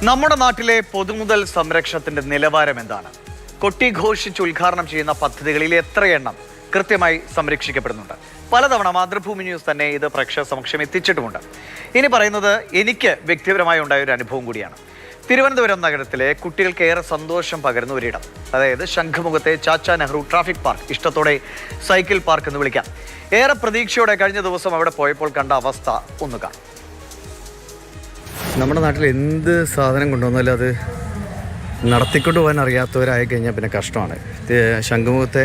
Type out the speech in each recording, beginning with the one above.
നമ്മുടെ നാട്ടിലെ പൊതുമുതൽ സംരക്ഷണത്തിന്റെ നിലവാരം എന്താണ്? കൊട്ടിഘോഷിച്ച് ഉദ്ഘാടനം ചെയ്യുന്ന പദ്ധതികളിൽ എത്ര എണ്ണം കൃത്യമായി സംരക്ഷിക്കപ്പെടുന്നുണ്ട്? പലതവണ മാതൃഭൂമി ന്യൂസ് തന്നെ ഇത് പ്രേക്ഷക സമക്ഷം എത്തിച്ചിട്ടുമുണ്ട്. ഇനി പറയുന്നത് എനിക്ക് വ്യക്തിപരമായി ഉണ്ടായ ഒരു അനുഭവം കൂടിയാണ്. തിരുവനന്തപുരം നഗരത്തിലെ കുട്ടികൾക്ക് ഏറെ സന്തോഷം പകരുന്ന ഒരിടം, അതായത് ശംഖുമുഖത്തെ ചാച്ചാ നെഹ്റു ട്രാഫിക് പാർക്ക്, ഇഷ്ടത്തോടെ സൈക്കിൾ പാർക്ക് എന്ന് വിളിക്കാം. ഏറെ പ്രതീക്ഷയോടെ കഴിഞ്ഞ ദിവസം അവിടെ പോയപ്പോൾ കണ്ട അവസ്ഥ ഒന്ന് കാണാം. നമ്മുടെ നാട്ടിൽ എന്ത് സാധനം കൊണ്ടുവന്നാലും അത് നടത്തിക്കൊണ്ട് പോകാൻ അറിയാത്തവരായി കഴിഞ്ഞാൽ പിന്നെ കഷ്ടമാണ്. ശംഖുമുഖത്തെ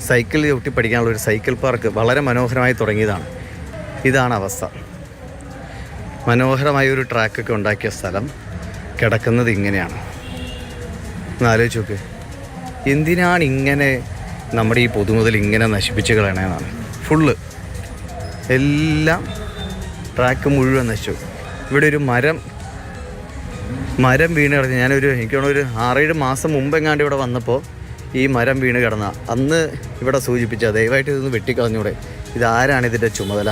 സൈക്കിൾ ചവിട്ടി പഠിക്കാനുള്ള ഒരു സൈക്കിൾ പാർക്ക് വളരെ മനോഹരമായി തുടങ്ങിയതാണ്. ഇതാണ് അവസ്ഥ. മനോഹരമായ ഒരു ട്രാക്കൊക്കെ ഉണ്ടാക്കിയ സ്ഥലം കിടക്കുന്നത് ഇങ്ങനെയാണ്. ഒന്ന് ആലോചിച്ച് നോക്ക്, എന്തിനാണ് ഇങ്ങനെ നമ്മുടെ ഈ പൊതുമുതൽ ഇങ്ങനെ നശിപ്പിച്ച് കളയണമെന്നാണ്. ഫുള്ള് എല്ലാം ട്രാക്ക് മുഴുവൻ നശിച്ചു. ഇവിടെ ഒരു മരം വീണ് കിടന്ന് എനിക്ക് തോന്നുന്നു ഒരു 6-7 മാസം മുമ്പെങ്ങാണ്ട് ഇവിടെ വന്നപ്പോൾ ഈ മരം വീണ് കിടന്ന അന്ന് ഇവിടെ സൂചിപ്പിച്ച ദയവായിട്ട് ഇതൊന്ന് വെട്ടിക്കളഞ്ഞൂടെ, ഇതാരാണ് ഇതിൻ്റെ ചുമതല?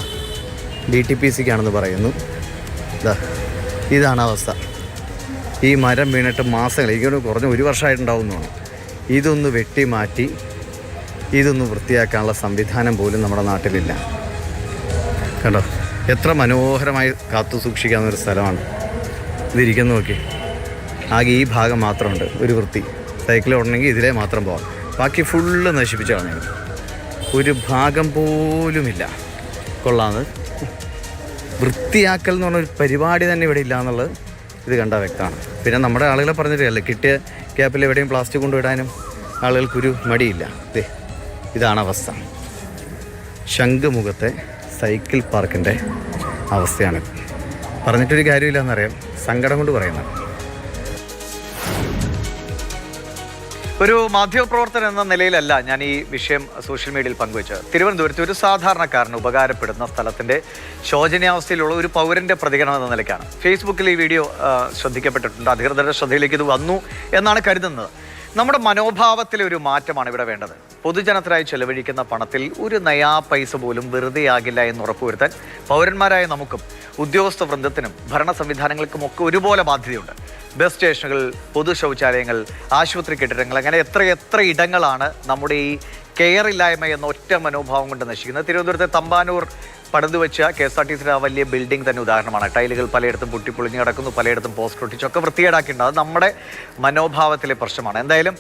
DTPCക്കാണെന്ന് പറയുന്നു. ഇതാണ് അവസ്ഥ. ഈ മരം വീണിട്ട് മാസങ്ങൾ, എനിക്ക് കുറഞ്ഞ 1 വർഷമായിട്ടുണ്ടാവുന്നതാണ്. ഇതൊന്ന് വെട്ടി മാറ്റി ഇതൊന്ന് വൃത്തിയാക്കാനുള്ള സംവിധാനം പോലും നമ്മുടെ നാട്ടിലില്ല. കണ്ടോ, എത്ര മനോഹരമായി കാത്തു സൂക്ഷിക്കാവുന്നൊരു സ്ഥലമാണ് ഇതിരിക്കുന്നു. നോക്കി, ആകെ ഈ ഭാഗം മാത്രമുണ്ട് ഒരു വൃത്തി. സൈക്കിൾ ഓടണമെങ്കിൽ ഇതിലേ മാത്രം പോകാം, ബാക്കി ഫുള്ള് നശിപ്പിച്ച് കളഞ്ഞു. ഒരു ഭാഗം പോലുമില്ല. കൊള്ളാമെന്ന് വൃത്തിയാക്കൽ എന്ന് പറഞ്ഞൊരു പരിപാടി തന്നെ ഇവിടെ ഇല്ല എന്നുള്ളത് ഇത് കണ്ടാൽ വ്യക്തമാണ്. പിന്നെ നമ്മുടെ ആളുകളെ പറഞ്ഞിട്ടല്ലേ, കിട്ടിയ ക്യാപ്പിൽ എവിടെയും പ്ലാസ്റ്റിക് കൊണ്ടുവിടാനും ആളുകൾക്കൊരു മടിയില്ല. ഇതാണ് അവസ്ഥ. ശംഖുമുഖത്തെ സൈക്കിൾ പാർക്കിൻ്റെ അവസ്ഥയാണ്. പറഞ്ഞിട്ടൊരു കാര്യമില്ല എന്നറിയാം, സങ്കടം കൊണ്ട് പറയുന്നത്. ഒരു മാധ്യമപ്രവർത്തകൻ എന്ന നിലയിലല്ല ഞാൻ ഈ വിഷയം സോഷ്യൽ മീഡിയയിൽ പങ്കുവച്ചത്. തിരുവനന്തപുരത്ത് ഒരു സാധാരണക്കാരന് ഉപകാരപ്പെടുന്ന സ്ഥലത്തിൻ്റെ ശോചനീയാവസ്ഥയിലുള്ള ഒരു പൗരൻ്റെ പ്രതികരണം എന്ന നിലയ്ക്കാണ് ഫേസ്ബുക്കിൽ ഈ വീഡിയോ ശ്രദ്ധിക്കപ്പെട്ടിട്ടുണ്ട്. അധികൃതരുടെ ശ്രദ്ധയിലേക്ക് ഇത് വന്നു എന്നാണ് കരുതുന്നത്. നമ്മുടെ മനോഭാവത്തിലെ ഒരു മാറ്റമാണ് ഇവിടെ വേണ്ടത്. പൊതുജനത്തിനായി ചെലവഴിക്കുന്ന പണത്തിൽ ഒരു നയാ പൈസ പോലും വെറുതെയാകില്ല എന്ന് ഉറപ്പുവരുത്താൻ പൗരന്മാരായ നമുക്കും ഉദ്യോഗസ്ഥ വൃന്ദത്തിനും ഭരണ സംവിധാനങ്ങൾക്കും ഒക്കെ ഒരുപോലെ ബാധ്യതയുണ്ട്. ബസ് സ്റ്റേഷനുകൾ, പൊതു ശൗചാലയങ്ങൾ, ആശുപത്രി കെട്ടിടങ്ങൾ, അങ്ങനെ എത്ര ഇടങ്ങളാണ് നമ്മുടെ ഈ കെയർ ഇല്ലായ്മ എന്ന ഒറ്റ മനോഭാവം കൊണ്ട് നശിക്കുന്നത്. തിരുവനന്തപുരത്തെ തമ്പാനൂർ പണിതു വെച്ച KSRTC ആ വലിയ ബിൽഡിംഗ് തന്നെ ഉദാഹരണമാണ്. ടൈലുകൾ പലയിടത്തും പൊട്ടിപ്പൊളിഞ്ഞ് കിടക്കുന്നു, പലയിടത്തും പോസ്റ്റ് ഒട്ടിച്ചൊക്കെ വൃത്തികേടാക്കിയിട്ടുണ്ട്. അത് നമ്മുടെ മനോഭാവത്തിലെ പ്രശ്നമാണ്. എന്തായാലും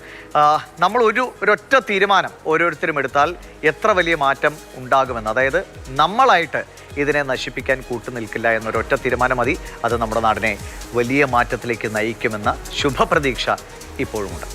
നമ്മൾ ഒരൊറ്റ തീരുമാനം ഓരോരുത്തരും എടുത്താൽ എത്ര വലിയ മാറ്റം ഉണ്ടാകുമെന്ന്, അതായത് നമ്മളായിട്ട് ഇതിനെ നശിപ്പിക്കാൻ കൂട്ടുനിൽക്കില്ല എന്നൊരൊറ്റ തീരുമാനം മതി. അത് നമ്മുടെ നാടിനെ വലിയ മാറ്റത്തിലേക്ക് നയിക്കുമെന്ന ശുഭപ്രതീക്ഷ ഇപ്പോഴുമുണ്ട്.